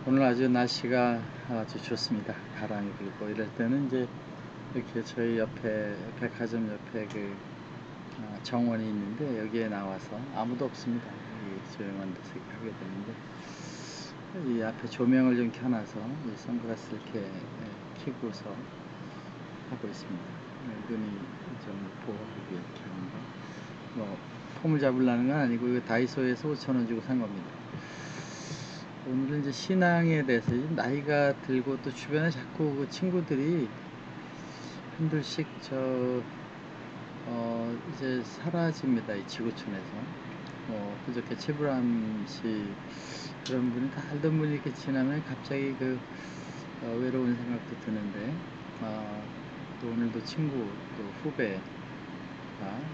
오늘 아주 날씨가 아주 좋습니다. 바람이 불고 이럴 때는 이제 이렇게 저희 옆에 백화점 옆에 정원이 있는데 여기에 나와서 아무도 없습니다. 이 조용한 데서 이렇게 하게 되는데 이 앞에 조명을 좀 켜놔서 이 선글라스 이렇게 켜고서 하고 있습니다. 눈이 좀 보호하기 이렇게 하는 거. 뭐 폼을 잡으려는 건 아니고 이거 다이소에서 5,000원 주고 산 겁니다. 오늘은 이제 신앙에 대해서 나이가 들고 또 주변에 자꾸 그 친구들이 한둘씩 이제 사라집니다. 이 지구촌에서. 그저께 최불암 씨 그런 분이 다 알던 분이 이렇게 지나면 갑자기 외로운 생각도 드는데, 또 오늘도 친구, 또 후배가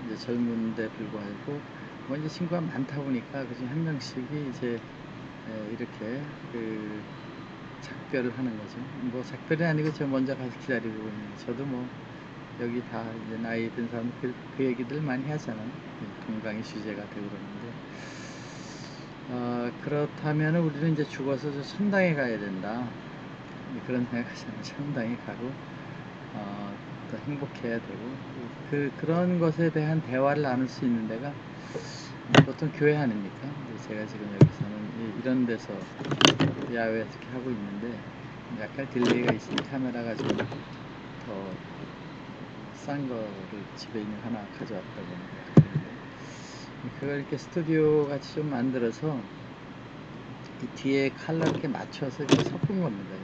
이제 젊은데 불구하고 뭐 이제 친구가 많다 보니까 그중 한 명씩이 이제 이렇게 작별을 하는 거죠. 뭐 작별이 아니고 저 먼저 가서 기다리고 있는. 저도 뭐 여기 다 이제 나이 든 사람 그 얘기들 많이 하잖아요. 동강의 주제가 되고 그러는데, 그렇다면 우리는 이제 죽어서 저 천당에 가야 된다, 그런 생각하잖아요. 천당에 가고 더 행복해야 되고 그런 것에 대한 대화를 나눌 수 있는 데가 보통 교회 아닙니까? 제가 지금 여기서는 이런 데서 야외에서 이렇게 하고 있는데 약간 딜레이가 있으니 카메라가 좀 더 싼 거를 집에 있는 하나 가져왔다고 하는데, 그걸 이렇게 스튜디오 같이 좀 만들어서 이 뒤에 칼라 이렇게 맞춰서 이렇게 섞은 겁니다.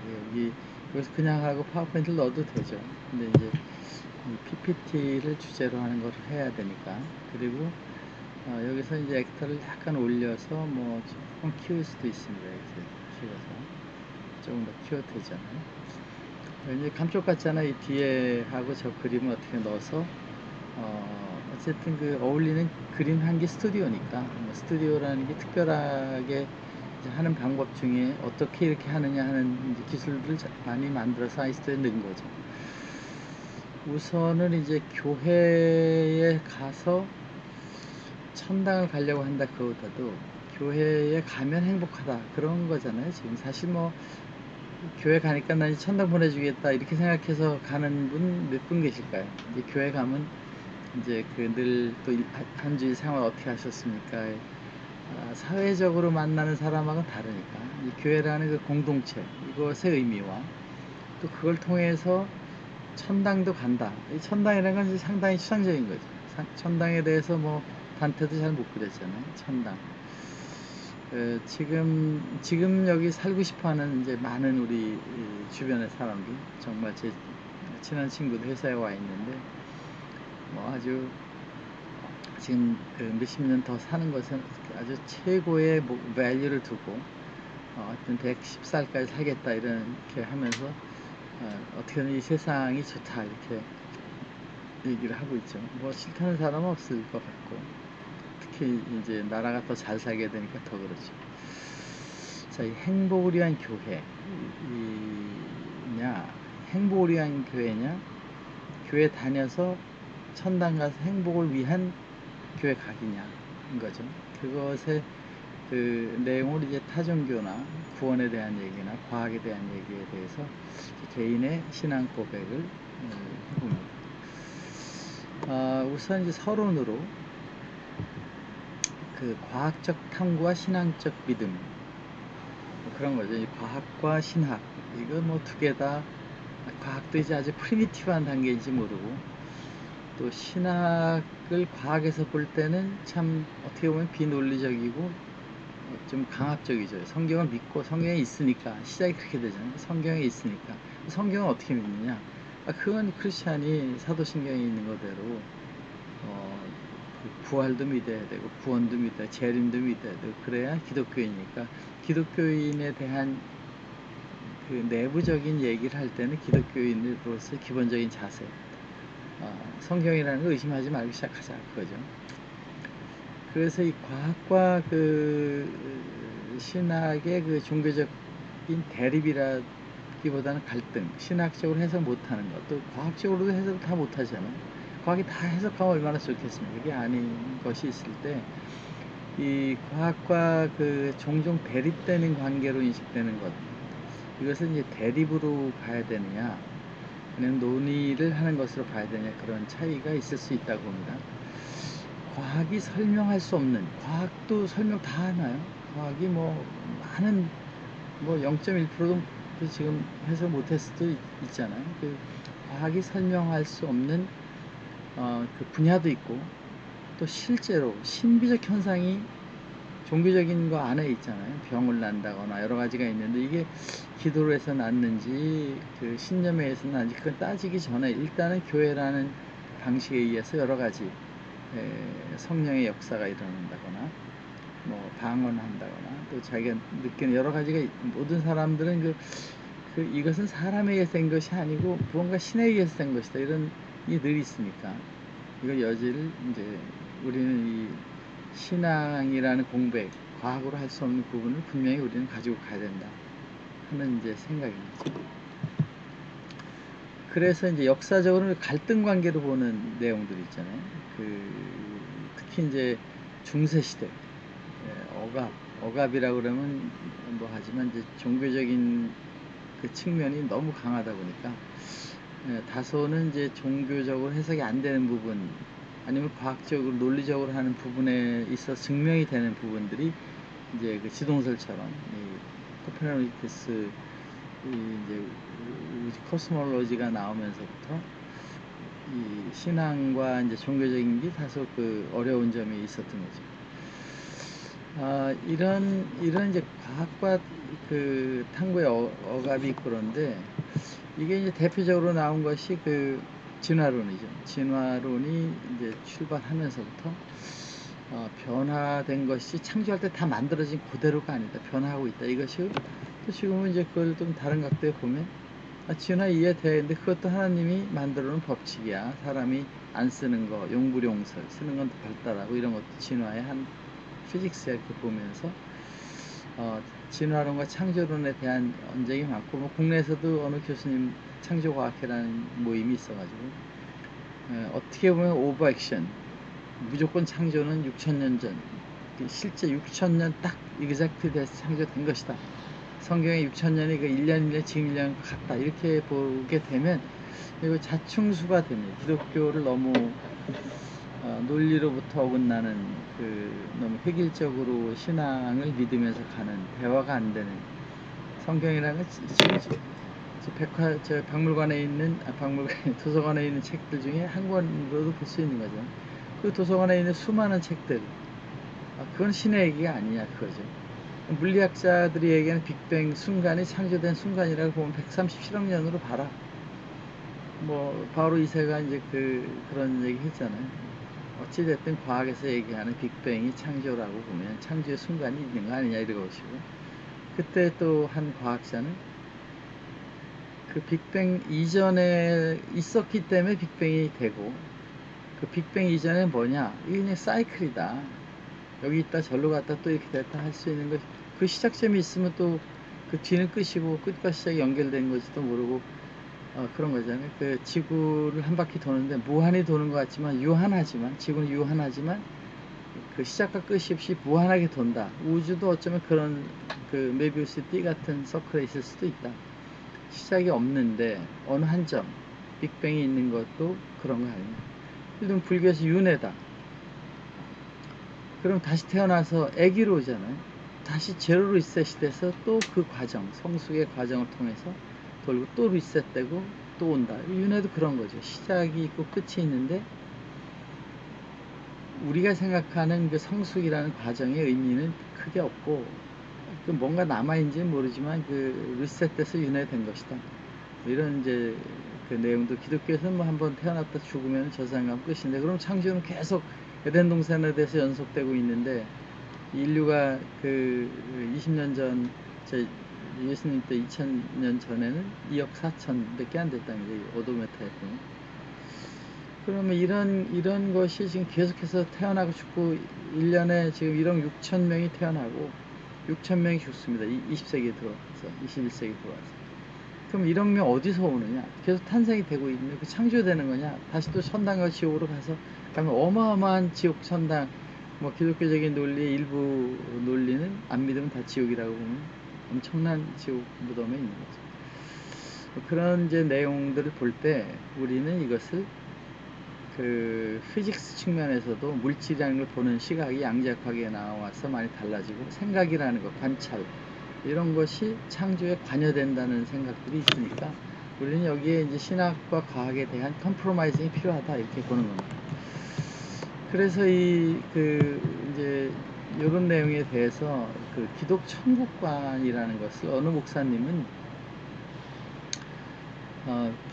여기서 그냥 하고 파워포인트를 넣어도 되죠. 근데 이제 PPT를 주제로 하는 걸 해야 되니까. 그리고 여기서 이제 액터를 약간 올려서 뭐 조금 키울 수도 있습니다. 이렇게 키워서 조금 더 키워도 되잖아요. 이제 감쪽 같잖아. 이 뒤에 하고 저 그림을 어떻게 넣어서 어쨌든 어울리는 그림 한 게 스튜디오니까, 뭐 스튜디오라는 게 특별하게 이제 하는 방법 중에 어떻게 이렇게 하느냐 하는 이제 기술을 많이 만들어서 아이스토에 넣은 거죠. 우선은 이제 교회에 가서 천당을 가려고 한다, 그거보다도 교회에 가면 행복하다, 그런 거잖아요. 지금 사실 뭐 교회 가니까 난 천당 보내주겠다 이렇게 생각해서 가는 분 몇 분 계실까요? 이제 교회 가면 이제 늘 또 한 주일 생활 어떻게 하셨습니까? 사회적으로 만나는 사람하고는 다르니까 이 교회라는 그 공동체, 이것의 의미와 또 그걸 통해서 천당도 간다. 이 천당이라는 건 상당히 추상적인 거죠. 천당에 대해서 뭐 단테도 잘 못 그렸잖아요. 천당. 지금 여기 살고 싶어하는 이제 많은 우리 주변의 사람들, 정말 제 친한 친구도 회사에 와 있는데 뭐 아주 지금 몇십 년 더 사는 것은 아주 최고의 밸류를 두고 어떤 110살까지 살겠다 이렇게 하면서 어떻게든 이 세상이 좋다 이렇게 얘기를 하고 있죠. 뭐 싫다는 사람은 없을 것 같고, 특히 이제 나라가 더 잘 살게 되니까 더 그렇죠. 자, 이 행복을 위한 교회냐, 행복을 위한 교회냐, 교회 다녀서 천당 가서 행복을 위한 교회 가기냐인 거죠. 그것의 내용을 이제 타종교나 구원에 대한 얘기나 과학에 대한 얘기에 대해서 개인의 신앙 고백을 해봅니다. 우선 이제 서론으로 과학적 탐구와 신앙적 믿음, 뭐 그런 거죠. 이 과학과 신학, 이거 뭐 두 개 다, 과학도 이제 아주 프리미티브한 단계인지 모르고, 또 신학을 과학에서 볼 때는 참 어떻게 보면 비논리적이고 좀 강압적이죠. 성경을 믿고 성경에 있으니까, 시작이 그렇게 되잖아요. 성경에 있으니까. 성경은 어떻게 믿느냐? 그건 크리스찬이 사도신경에 있는 거대로 부활도 믿어야 되고 구원도 믿어야, 재림도 믿어야 되고, 그래야 기독교이니까 기독교인에 대한 내부적인 얘기를 할 때는 기독교인으로서 기본적인 자세, 성경이라는 걸 의심하지 말고 시작하자, 그거죠. 그래서 이 과학과 신학의 종교적인 대립이라기보다는 갈등, 신학적으로 해석 못하는 것, 또 과학적으로도 해석 다 못하잖아요. 과학이 다 해석하면 얼마나 좋겠습니까? 그게 아닌 것이 있을 때, 이 과학과 종종 대립되는 관계로 인식되는 것, 이것은 이제 대립으로 봐야 되느냐, 그냥 논의를 하는 것으로 봐야 되느냐, 그런 차이가 있을 수 있다고 봅니다. 과학이 설명할 수 없는, 과학도 설명 다 하나요? 과학이 뭐 많은, 뭐 0.1%도 지금 해석 못할 수도 있잖아요. 그 과학이 설명할 수 없는 그 분야도 있고, 또 실제로 신비적 현상이 종교적인 거 안에 있잖아요. 병을 난다거나 여러 가지가 있는데, 이게 기도로 해서 났는지 그 신념에 의해서 났는지 그건 따지기 전에 일단은 교회라는 방식에 의해서 여러 가지 성령의 역사가 일어난다거나 뭐 방언한다거나 또 자기가 느끼는 여러 가지가, 모든 사람들은 이것은 사람에 의해서 된 것이 아니고 무언가 신에 의해서 된 것이다, 이런 게 늘 있으니까, 이걸 여지를 이제 우리는 이 신앙이라는 공백, 과학으로 할 수 없는 부분을 분명히 우리는 가지고 가야 된다 하는 이제 생각입니다. 그래서 이제 역사적으로 갈등 관계로 보는 내용들이 있잖아요. 특히 이제 중세 시대, 억압이라고 그러면 뭐 하지만 이제 종교적인 그 측면이 너무 강하다 보니까 다소는 이제 종교적으로 해석이 안 되는 부분, 아니면 과학적으로 논리적으로 하는 부분에 있어 증명이 되는 부분들이 이제 그 지동설처럼 이 코페르니쿠스 이제 코스몰로지가 나오면서부터 이 신앙과 이제 종교적인 게 다소 그 어려운 점이 있었던 거죠. 이런 이제 과학과 그 탐구의 억압이 있고, 그런데 이게 이제 대표적으로 나온 것이 그 진화론이죠. 진화론이 이제 출발하면서부터 변화된 것이 창조할 때 다 만들어진 그대로가 아니다, 변화하고 있다. 이것이 또 지금은 이제 그걸 좀 다른 각도에 보면 진화 이해되는데, 그것도 하나님이 만들어 놓은 법칙이야. 사람이 안 쓰는 거, 용불용설 쓰는 건 더 발달하고, 이런 것도 진화의 한 피직스야, 이렇게 보면서 진화론과 창조론에 대한 언쟁이 많고, 뭐 국내에서도 어느 교수님 창조과학회라는 모임이 있어가지고 어떻게 보면 오버액션, 무조건 창조는 6,000년 전, 실제 6,000년 딱 exact 돼서 창조된 것이다, 성경의 6,000년이 그 1년 1년 지금 1년 같다, 이렇게 보게 되면 이거 자충수가 됩니다. 기독교를 너무 논리로부터 어긋나는 너무 획일적으로 신앙을 믿으면서 가는, 대화가 안 되는, 성경이라는 저 박물관에 있는 도서관에 있는 책들 중에 한 권으로도 볼 수 있는 거죠. 그 도서관에 있는 수많은 책들, 그건 신의 얘기가 아니냐, 그거죠. 물리학자들이 얘기하는 빅뱅 순간이 창조된 순간이라고 보면 137억 년으로 봐라. 뭐 바로 2세가 이제 그런 얘기 했잖아요. 어찌됐든 과학에서 얘기하는 빅뱅이 창조라고 보면 창조의 순간이 있는 거 아니냐, 이러시고, 그때 또 한 과학자는 그 빅뱅 이전에 있었기 때문에 빅뱅이 되고, 그 빅뱅 이전에 뭐냐, 이게 그냥 사이클이다, 여기 있다 저리로 갔다 또 이렇게 됐다 할 수 있는 것, 그 시작점이 있으면 또 그 뒤는 끝이고 끝과 시작이 연결된 것지도 모르고, 그런 거잖아요. 그 지구를 한 바퀴 도는데 무한히 도는 것 같지만 유한하지만, 지구는 유한하지만 그 시작과 끝이 없이 무한하게 돈다. 우주도 어쩌면 그런 그 메비우스 띠 같은 서클에 있을 수도 있다. 시작이 없는데 어느 한 점, 빅뱅이 있는 것도 그런 거 아니에요. 예를 들면 불교에서 윤회다, 그럼 다시 태어나서 아기로 오잖아요. 다시 제로로 리셋이 돼서 또 그 과정, 성숙의 과정을 통해서 돌고 또 리셋되고 또 온다. 윤회도 그런 거죠. 시작이 있고 끝이 있는데, 우리가 생각하는 그 성숙이라는 과정의 의미는 크게 없고, 그 뭔가 남아있는지는 모르지만 그 리셋돼서 윤회된 것이다, 이런 이제 그 내용도 기독교에서는 뭐 한번 태어났다 죽으면 저 세상 끝인데, 그럼 창조는 계속 에덴 동산에 대해서 연속되고 있는데, 인류가 그 20년 전, 예수님 때 2000년 전에는 2억 4천밖에 안 됐다는 거예요, 오도메타에 보면. 그러면 이런 것이 지금 계속해서 태어나고 죽고, 1년에 지금 1억 6천 명이 태어나고 6천 명이 죽습니다. 20세기에 들어와서, 21세기에 들어와서. 그럼 1억 명 어디서 오느냐? 계속 탄생이 되고 있는, 그 창조되는 거냐? 다시 또 천당과 지옥으로 가서 가면 어마어마한 지옥, 천당, 뭐 기독교적인 논리의 일부 논리는 안 믿으면 다 지옥이라고 보면 엄청난 지옥 무덤에 있는 거죠. 그런 이제 내용들을 볼 때 우리는 이것을 그 피직스 측면에서도 물질이라는 걸 보는 시각이 양자역학에 나와서 많이 달라지고, 생각이라는 것, 관찰, 이런 것이 창조에 관여된다는 생각들이 있으니까 우리는 여기에 이제 신학과 과학에 대한 컴프로마이징이 필요하다, 이렇게 보는 겁니다. 그래서 이제 이런 내용에 대해서 그 기독 천국관이라는 것을 어느 목사님은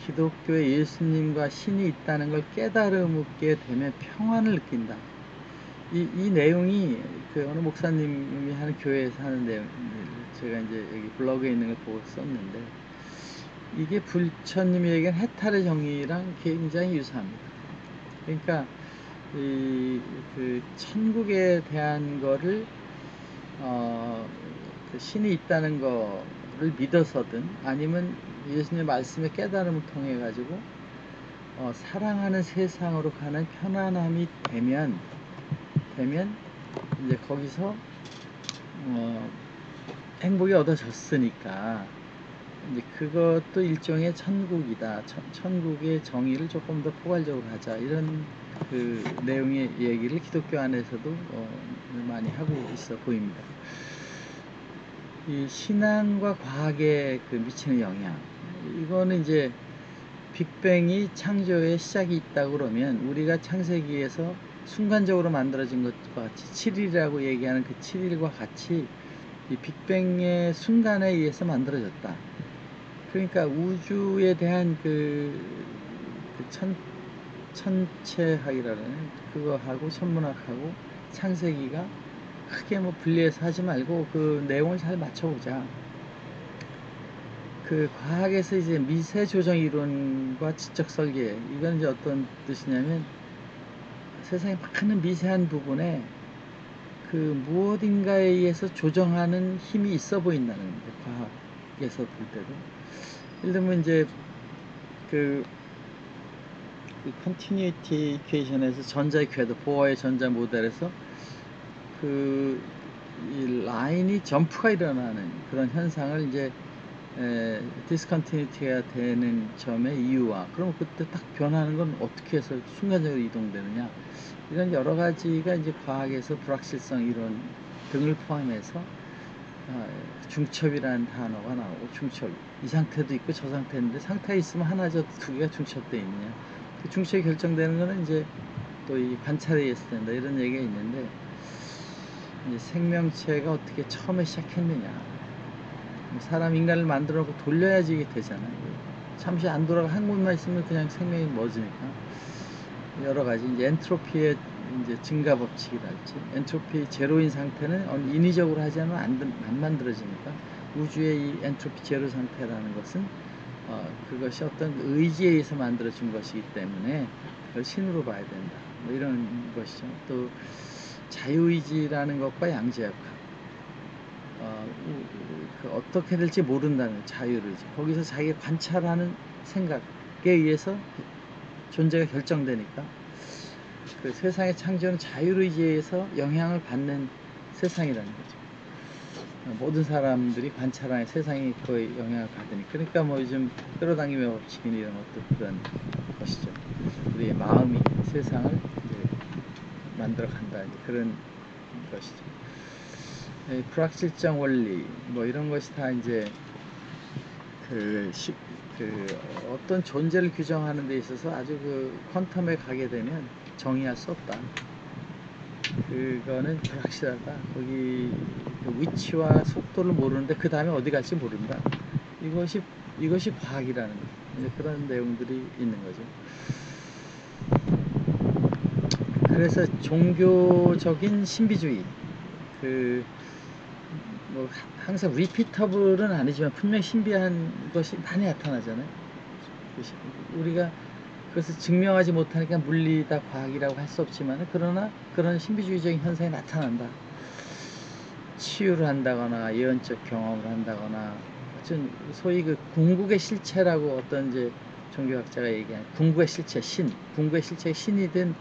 기독교에 예수님과 신이 있다는 걸 깨달음게 되면 평안을 느낀다. 이 내용이 그 어느 목사님이 하는 교회에서 하는 내용, 제가 이제 여기 블로그에 있는 걸 보고 썼는데, 이게 불처님이 얘기한 해탈의 정의랑 굉장히 유사합니다. 그러니까 그 천국에 대한 거를 그 신이 있다는 거를 믿어서든 아니면 예수님의 말씀의 깨달음을 통해 가지고 사랑하는 세상으로 가는 편안함이 되면 이제 거기서 행복이 얻어졌으니까 이제 그것도 일종의 천국이다. 천국의 정의를 조금 더 포괄적으로 하자, 이런 그 내용의 얘기를 기독교 안에서도 많이 하고 있어 보입니다. 이 신앙과 과학에 그 미치는 영향, 이거는 이제 빅뱅이 창조의 시작이 있다고 그러면 우리가 창세기에서 순간적으로 만들어진 것과 같이 7일이라고 얘기하는 그 7일과 같이 이 빅뱅의 순간에 의해서 만들어졌다. 그러니까 우주에 대한 천체학이라는 그거하고 천문학하고 창세기가 크게 뭐 분리해서 하지 말고 그 내용을 잘 맞춰보자. 그 과학에서 이제 미세 조정 이론과 지적 설계, 이건 이제 어떤 뜻이냐면 세상에 많은 미세한 부분에 그 무엇인가에 의해서 조정하는 힘이 있어 보인다는 거예요. 과학에서 볼 때도. 예를 들면 이제 그 컨티뉴이티 이퀘이션에서 전자의 궤도, 보어의 전자 모델에서 이 라인이 점프가 일어나는 그런 현상을 이제 디스컨티뉴티가 되는 점의 이유와, 그럼 그때 딱 변하는 건 어떻게 해서 순간적으로 이동되느냐, 이런 여러 가지가 이제 과학에서 불확실성 이론 등을 포함해서 중첩이라는 단어가 나오고, 중첩, 이 상태도 있고 저 상태인데 상태가 있으면 하나죠, 두 개가 중첩되어 있느냐, 그 중첩이 결정되는 거는 이제 또 이 관찰에 의해서 된다, 이런 얘기가 있는데, 이제 생명체가 어떻게 처음에 시작했느냐, 사람 인간을 만들어 놓고 돌려야지 이게 되잖아요. 잠시 안 돌아가 한 곳만 있으면 그냥 생명이 멎으니까, 여러 가지 이제 엔트로피의 이제 증가 법칙이랄지, 엔트로피 제로인 상태는 인위적으로 하지 않으면 안 만들어지니까, 우주의 이 엔트로피 제로 상태라는 것은 그것이 어떤 의지에 의해서 만들어진 것이기 때문에 그걸 신으로 봐야 된다, 뭐 이런 것이죠. 또 자유의지라는 것과 양자역학, 어떻게 될지 모른다는 자유의지, 거기서 자기가 관찰하는 생각에 의해서 존재가 결정되니까, 그 세상의 창조는 자유의지에 의해서 영향을 받는 세상이라는 거죠. 모든 사람들이 관찰하는 세상이 거의 영향을 받으니까. 그러니까 뭐 요즘 끌어당김의 법칙이나 이런 것도 그런 것이죠. 우리의 마음이 세상을 만들어 간다, 그런 것이죠. 불확실성 원리, 뭐 이런 것이 다 이제 어떤 존재를 규정하는 데 있어서 아주 그 퀀텀에 가게 되면 정의할 수 없다. 그거는 불확실하다. 거기 그 위치와 속도를 모르는데 그 다음에 어디 갈지 모른다. 이것이 과학이라는 거죠. 그런 내용들이 있는 거죠. 그래서 종교적인 신비주의, 뭐 항상 리피터블은 아니지만 분명 신비한 것이 많이 나타나잖아요. 우리가 그것을 증명하지 못하니까 물리다, 과학이라고 할 수 없지만, 그러나 그런 신비주의적인 현상이 나타난다. 치유를 한다거나 예언적 경험을 한다거나, 소위 그 궁극의 실체라고 어떤 이제 종교학자가 얘기한 궁극의 실체, 궁극의 실체가 신이든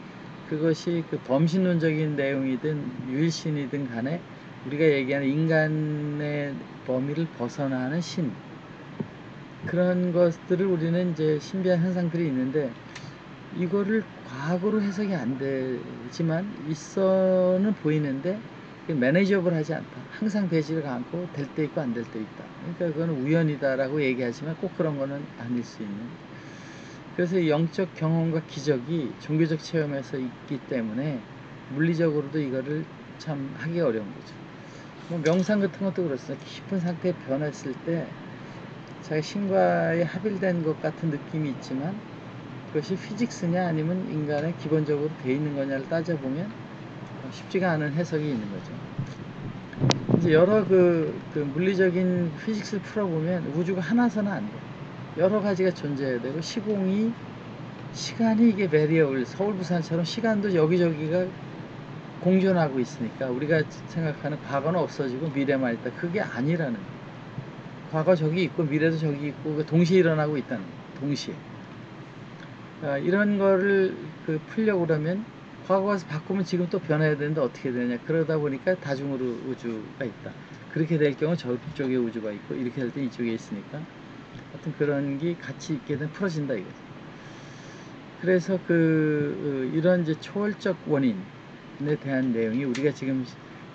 그것이 그 범신론적인 내용이든 유일신이든 간에 우리가 얘기하는 인간의 범위를 벗어나는 신, 그런 것들을 우리는 이제 신비한 현상들이 있는데 이거를 과학으로 해석이 안 되지만 있어는 보이는데 매니저블하지 않다. 항상 되지가 않고 될 때 있고 안 될 때 있다. 그러니까 그건 우연이다라고 얘기하지만 꼭 그런 거는 아닐 수 있는. 그래서 영적 경험과 기적이 종교적 체험에서 있기 때문에 물리적으로도 이거를 참 하기 어려운 거죠. 뭐 명상 같은 것도 그렇습니다. 깊은 상태에 변했을 때 자기 신과에 합일된 것 같은 느낌이 있지만 그것이 피직스냐 아니면 인간의 기본적으로 돼 있는 거냐를 따져보면 쉽지가 않은 해석이 있는 거죠. 이제 여러 그 물리적인 피직스를 풀어보면 우주가 하나서는 안 돼. 여러 가지가 존재해야 되고 시공이 시간이 이게 베리어블 서울 부산처럼 시간도 여기저기가 공존하고 있으니까 우리가 생각하는 과거는 없어지고 미래만 있다. 그게 아니라는 거예요. 과거 저기 있고 미래도 저기 있고 동시에 일어나고 있다는 거예요. 동시에. 이런 거를 풀려고 그러면 과거 가서 바꾸면 지금 또 변해야 되는데 어떻게 되냐. 그러다 보니까 다중으로 우주가 있다. 그렇게 될 경우 저쪽에 우주가 있고 이렇게 될 때 이쪽에 있으니까 하여튼 그런 게 같이 있게 되면 풀어진다 이거죠. 그래서 이런 이제 초월적 원인에 대한 내용이 우리가 지금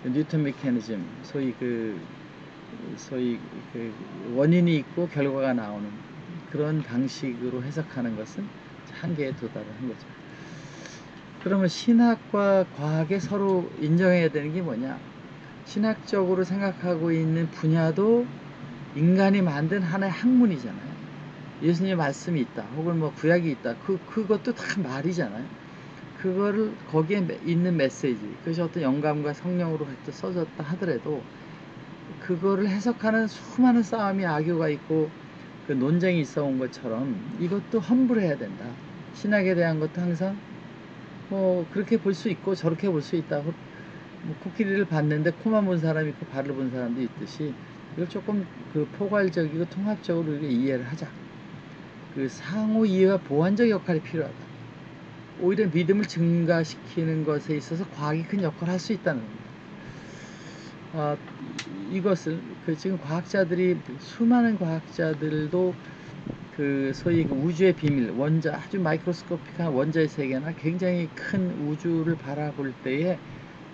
뉴턴 메커니즘 소위 원인이 있고 결과가 나오는 그런 방식으로 해석하는 것은 한계에 도달을 한 거죠. 그러면 신학과 과학에 서로 인정해야 되는 게 뭐냐? 신학적으로 생각하고 있는 분야도 인간이 만든 하나의 학문이잖아요. 예수님의 말씀이 있다, 혹은 뭐 구약이 있다. 그것도 다 말이잖아요. 그거를 거기에 있는 메시지, 그것이 어떤 영감과 성령으로 써졌다 하더라도 그거를 해석하는 수많은 싸움이 악유가 있고 그 논쟁이 있어 온 것처럼 이것도 험불해야 된다. 신학에 대한 것도 항상 뭐 그렇게 볼 수 있고 저렇게 볼 수 있다. 뭐 코끼리를 봤는데 코만 본 사람이 있고 발을 본 사람도 있듯이 이걸 조금 포괄적이고 통합적으로 이해를 하자. 상호 이해와 보완적 역할이 필요하다. 오히려 믿음을 증가시키는 것에 있어서 과학이 큰 역할을 할 수 있다는 겁니다. 이것을 지금 과학자들이 수많은 과학자들도 소위 우주의 비밀, 아주 마이크로스코픽한 원자의 세계나 굉장히 큰 우주를 바라볼 때에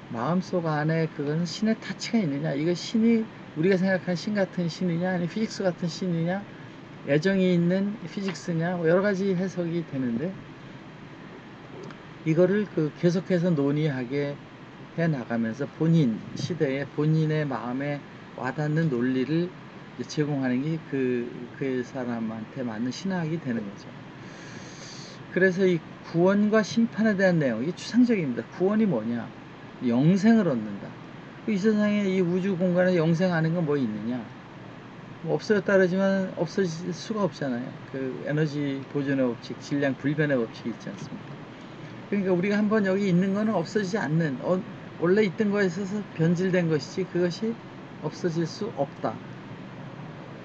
마음속 안에 그거는 신의 타치가 있느냐, 이거 신이 우리가 생각하는 신 같은 신이냐 아니면 피직스 같은 신이냐, 애정이 있는 피직스냐, 뭐 여러 가지 해석이 되는데 이거를 계속해서 논의하게 해 나가면서 본인 시대에 본인의 마음에 와닿는 논리를 제공하는 게 그 사람한테 맞는 신학이 되는 거죠. 그래서 이 구원과 심판에 대한 내용, 이게 추상적입니다. 구원이 뭐냐? 영생을 얻는다. 이 세상에 이 우주 공간에 영생 아는 건 뭐 있느냐? 뭐 없어졌다 그러지만 없어질 수가 없잖아요. 에너지 보존의 법칙, 질량 불변의 법칙이 있지 않습니까? 그러니까 우리가 한번 여기 있는 거는 없어지지 않는, 원래 있던 거에 있어서 변질된 것이지 그것이 없어질 수 없다.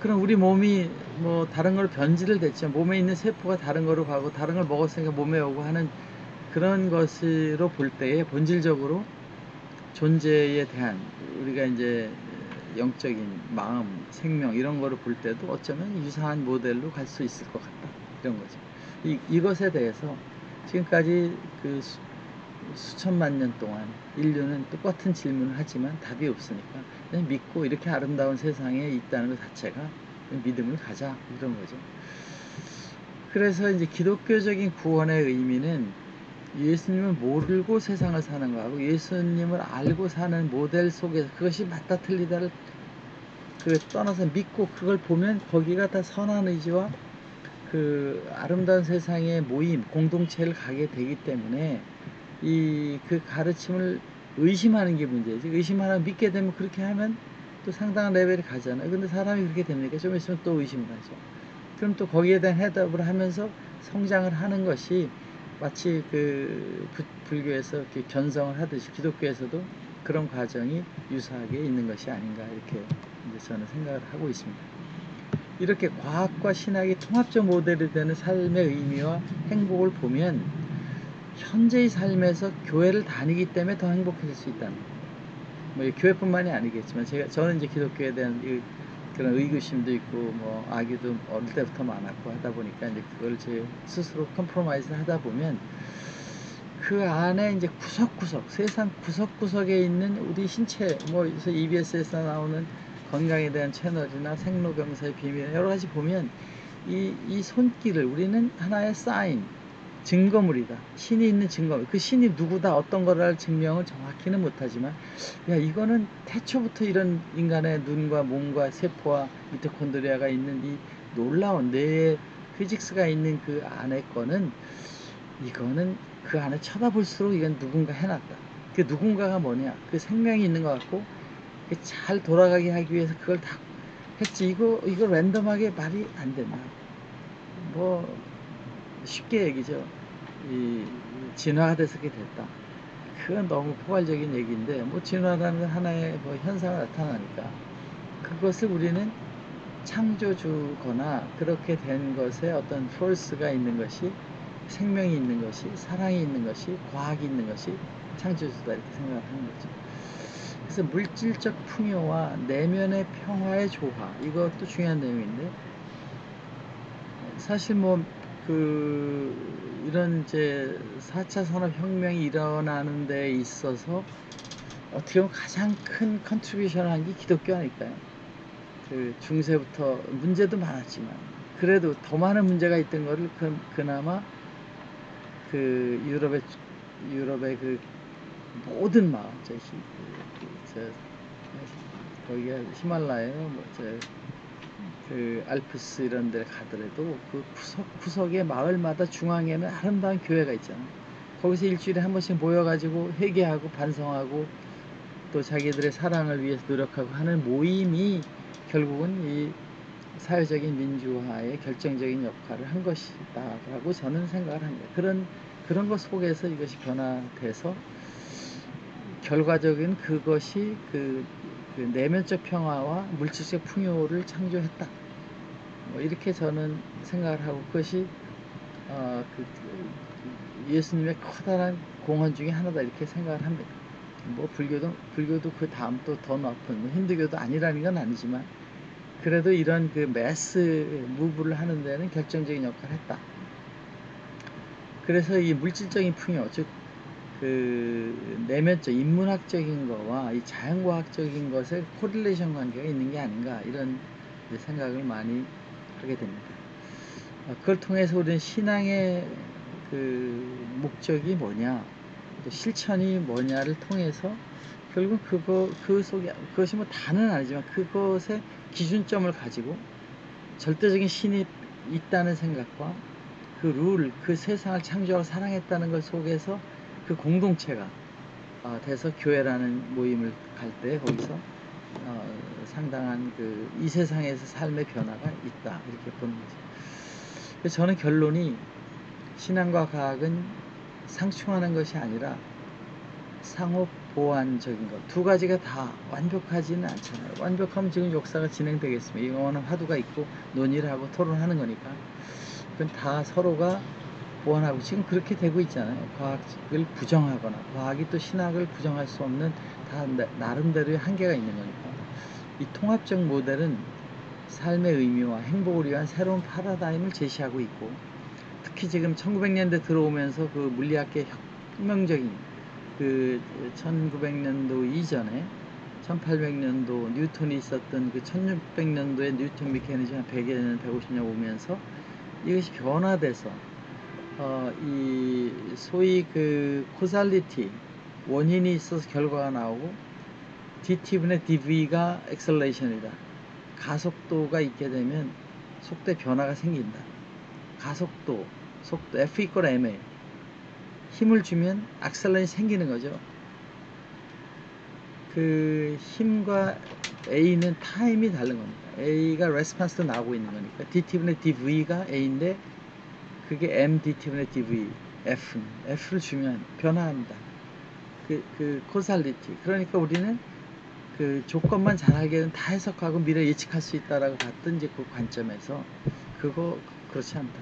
그럼 우리 몸이 뭐 다른 걸 변질을 됐죠. 몸에 있는 세포가 다른 거로 가고 다른 걸 먹었으니까 몸에 오고 하는 그런 것으로 볼 때에 본질적으로 존재에 대한 우리가 이제 영적인 마음, 생명 이런 거를 볼 때도 어쩌면 유사한 모델로 갈 수 있을 것 같다. 이런 거죠. 이것에 대해서 지금까지 수천만 년 동안 인류는 똑같은 질문을 하지만 답이 없으니까 그냥 믿고 이렇게 아름다운 세상에 있다는 것 자체가 믿음을 가자, 이런 거죠. 그래서 이제 기독교적인 구원의 의미는 예수님을 모르고 세상을 사는 거하고 예수님을 알고 사는 모델 속에서 그것이 맞다 틀리다를 떠나서 믿고 그걸 보면 거기가 다 선한 의지와 아름다운 세상의 모임, 공동체를 가게 되기 때문에 가르침을 의심하는 게 문제지. 의심하면 믿게 되면 그렇게 하면 또 상당한 레벨이 가잖아요. 근데 사람이 그렇게 됩니까? 좀 있으면 또 의심을 하죠. 그럼 또 거기에 대한 해답을 하면서 성장을 하는 것이 마치 불교에서 견성을 하듯이 기독교에서도 그런 과정이 유사하게 있는 것이 아닌가, 이렇게 이제 저는 생각을 하고 있습니다. 이렇게 과학과 신학이 통합적 모델이 되는 삶의 의미와 행복을 보면 현재의 삶에서 교회를 다니기 때문에 더 행복해질 수 있다는 거예요. 뭐 교회뿐만이 아니겠지만 저는 이제 기독교에 대한 그런 의구심도 있고 뭐 악의도 어릴 때부터 많았고 하다 보니까 이제 그걸 제 스스로 컴프로마이즈 하다 보면 그 안에 이제 구석구석 세상 구석구석에 있는 우리 신체 뭐 그래서 EBS에서 나오는 건강에 대한 채널이나 생로병사의 비밀 여러 가지 보면 이 손길을 우리는 하나의 사인 증거물이다. 신이 있는 증거물. 그 신이 누구다 어떤 거를 증명을 정확히는 못하지만 야 이거는 태초부터 이런 인간의 눈과 몸과 세포와 미토콘드리아가 있는 이 놀라운 뇌의 피직스가 있는 그 안에 거는 이거는 그 안에 쳐다볼수록 이건 누군가 해놨다. 그 누군가가 뭐냐? 그 생명이 있는 것 같고 잘 돌아가게 하기 위해서 그걸 다 했지. 이거 랜덤하게 말이 안 된다. 뭐 쉽게 얘기죠. 이 진화가 돼서 그렇게 됐다. 그건 너무 포괄적인 얘기인데 뭐 진화라는 하나의 뭐 현상이 나타나니까 그것을 우리는 창조주거나 그렇게 된 것에 어떤 포스가 있는 것이 생명이 있는 것이 사랑이 있는 것이 과학이 있는 것이 창조주다 이렇게 생각을 하는 거죠. 그래서 물질적 풍요와 내면의 평화의 조화 이것도 중요한 내용인데 사실 뭐 이런 이제 4차 산업혁명이 일어나는 데 있어서 어떻게 보면 가장 큰 컨트리뷰션을 한 게 기독교 아닐까요? 그 중세부터 문제도 많았지만 그래도 더 많은 문제가 있던 거를 그나마 그 유럽의 그 모든 마을 거기가 히말라야요 그 알프스 이런 데 가더라도 그 구석구석의 마을마다 중앙에는 아름다운 교회가 있잖아요. 거기서 일주일에 한 번씩 모여가지고 회개하고 반성하고 또 자기들의 사랑을 위해서 노력하고 하는 모임이 결국은 이 사회적인 민주화의 결정적인 역할을 한 것이다라고 저는 생각을 합니다. 그런 것 속에서 이것이 변화돼서 결과적인 그것이 그 내면적 평화와 물질적 풍요를 창조했다. 뭐 이렇게 저는 생각을 하고 그것이 예수님의 커다란 공헌 중에 하나다 이렇게 생각을 합니다. 뭐 불교도 그 다음 또 더 높은 뭐 힌두교도 아니라는 건 아니지만 그래도 이런 그 매스 무브를 하는 데는 결정적인 역할을 했다. 그래서 이 물질적인 풍요, 즉 그 내면적 인문학적인 거와 이 자연과학적인 것에 코릴레이션 관계가 있는 게 아닌가 이런 생각을 많이 하게 됩니다. 그걸 통해서 우리는 신앙의 그 목적이 뭐냐, 또 실천이 뭐냐를 통해서 결국 그 속에 그것이 뭐 다는 아니지만 그것의 기준점을 가지고 절대적인 신이 있다는 생각과 그 룰, 그 세상을 창조하고 사랑했다는 것 속에서 그 공동체가 돼서 교회라는 모임을 갈 때 거기서 상당한 이 세상에서 삶의 변화가 있다 이렇게 보는 거죠. 그래서 저는 결론이 신앙과 과학은 상충하는 것이 아니라 상호 보완적인 것. 두 가지가 다 완벽하지는 않잖아요. 완벽하면 지금 역사가 진행되겠습니다. 영원한 화두가 있고 논의를 하고 토론하는 거니까. 그건 다 서로가 보완하고 지금 그렇게 되고 있잖아요. 과학을 부정하거나 과학이 또 신학을 부정할 수 없는 다 나름대로의 한계가 있는 거니까. 이 통합적 모델은 삶의 의미와 행복을 위한 새로운 파라다임을 제시하고 있고 특히 지금 1900년대 들어오면서 그 물리학계 혁명적인 그 1900년도 이전에 1800년도 뉴턴이 있었던 그 1600년도에 뉴턴 메커니즘 한 100여 년, 150년 오면서 이것이 변화돼서 이 소위 그 코살리티 원인이 있어서 결과가 나오고 DT분의 DV가 엑셀레이션이다. 가속도가 있게 되면 속도의 변화가 생긴다. 가속도, 속도 F 이퀄 ma 힘을 주면 악셀런이 생기는 거죠. 그 힘과 A는 타임이 다른 겁니다. A가 레스판스로 나오고 있는 거니까 DT분의 DV가 A인데 그게 M DT분의 DV F를 주면 변화합니다. 그 코살리티. 그러니까 우리는 그 조건만 잘 알게 되면 다 해석하고 미래 예측할 수 있다라고 봤던 이제 그 관점에서 그렇지 않다.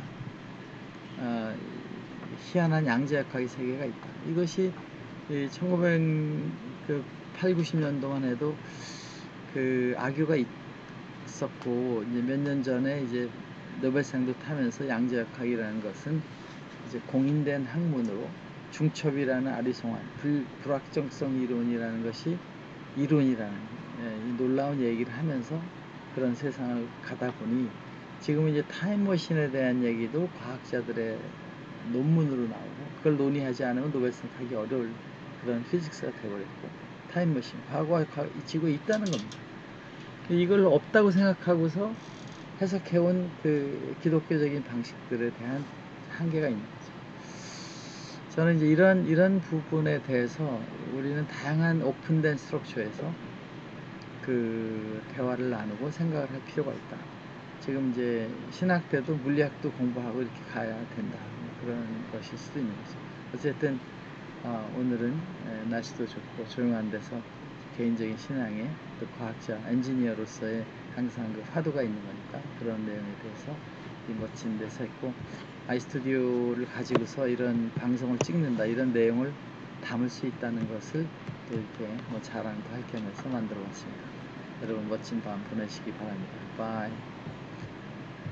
희한한 양자역학의 세계가 있다. 이것이 1980 8, 90년도만 해도 그 악유가 있었고, 이제 몇 년 전에 이제 노벨상도 타면서 양자역학이라는 것은 이제 공인된 학문으로 중첩이라는 아리송한 불확정성 이론이라는 것이 이론이라는 이 놀라운 얘기를 하면서 그런 세상을 가다 보니 지금은 이제 타임머신에 대한 얘기도 과학자들의 논문으로 나오고 그걸 논의하지 않으면 노벨상 타기 어려울 그런 피직스가 되어버렸고, 타임머신, 과거와 지구에 있다는 겁니다. 이걸 없다고 생각하고서 해석해온 그 기독교적인 방식들에 대한 한계가 있는 거죠. 저는 이제 이런 부분에 대해서 우리는 다양한 오픈된 스트럭처에서 그 대화를 나누고 생각을 할 필요가 있다. 지금 이제 신학 때도 물리학도 공부하고 이렇게 가야 된다. 그런 것일 수도 있는 거죠. 어쨌든 오늘은 날씨도 좋고 조용한 데서 개인적인 신앙에 또 과학자, 엔지니어로서의 항상 그 화두가 있는 거니까 그런 내용에 대해서 이 멋진 데서 했고, 아이스튜디오를 가지고서 이런 방송을 찍는다, 이런 내용을 담을 수 있다는 것을 또 이렇게 뭐 자랑도 할 겸해서 만들어 봤습니다. 여러분 멋진 밤 보내시기 바랍니다. 바이.